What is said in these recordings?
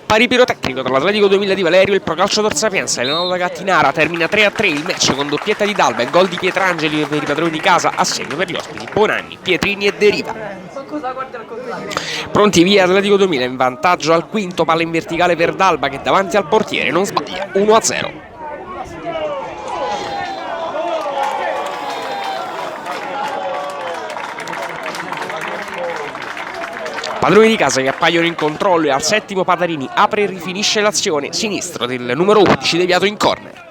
pari pirotecnico tra l'Atletico 2000 di Valerio e il Procalcio Tor Sapienza. L'Enola Gattinara termina 3-3 il match con doppietta di D'Alba e gol di Pietrangeli per i padroni di casa, a segno per gli ospiti Bonanni, Pietrini e De Riva. Pronti via Atletico 2000 in vantaggio al quinto, palla in verticale per D'Alba che davanti al portiere non sbaglia, 1-0. Padroni di casa che appaiono in controllo e al settimo Patarini apre e rifinisce l'azione, sinistro del numero 11 deviato in corner.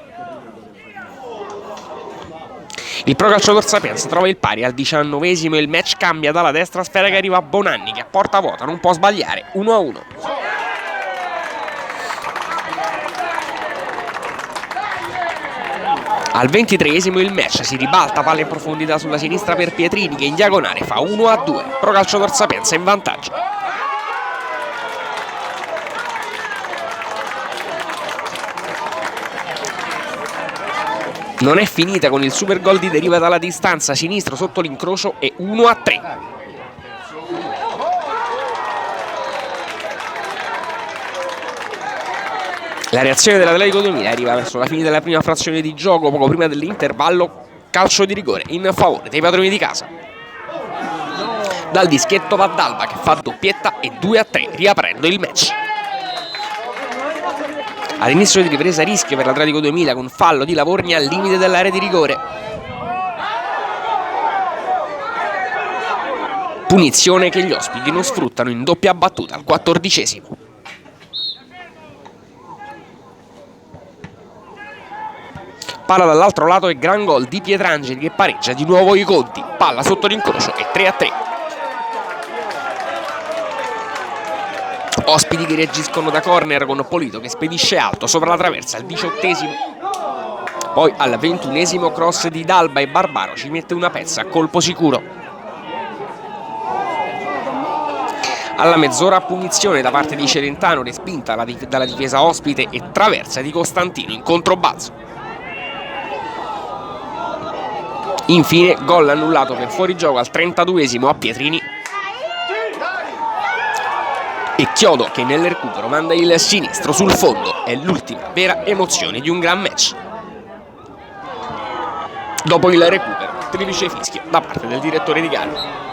Il Procalcio Tor Sapienza trova il pari al 19esimo e il match cambia dalla destra sfera che arriva a Bonanni che a porta vuota non può sbagliare, 1-1. Al 23esimo il match si ribalta, palla in profondità sulla sinistra per Pietrini che in diagonale fa 1-2, Procalcio Tor Sapienza in vantaggio. Non è finita con il super gol di De Riva dalla distanza, sinistro sotto l'incrocio e 1-3. La reazione dell'Atletico 2000 arriva verso la fine della prima frazione di gioco, poco prima dell'intervallo, calcio di rigore in favore dei padroni di casa. Dal dischetto va D'Alba che fa doppietta e 2-3, riaprendo il match. All'inizio di ripresa rischio per l'Atletico 2000 con fallo di Lavorni al limite dell'area di rigore. Punizione che gli ospiti non sfruttano in doppia battuta al 14esimo. Palla dall'altro lato e gran gol di Pietrangeli che pareggia di nuovo i conti. Palla sotto l'incrocio e 3-3. Ospiti che reagiscono da corner con Polito che spedisce alto sopra la traversa al 18esimo. Poi al 21esimo cross di D'Alba e Barbaro ci mette una pezza a colpo sicuro. Alla mezz'ora punizione da parte di Celentano respinta dalla difesa ospite e traversa di Costantino in controbalzo. Infine gol annullato per fuorigioco al 32esimo a Pietrini e Chiodo che nel recupero manda il sinistro sul fondo. È l'ultima vera emozione di un gran match. Dopo il recupero, triplice fischio da parte del direttore di gara.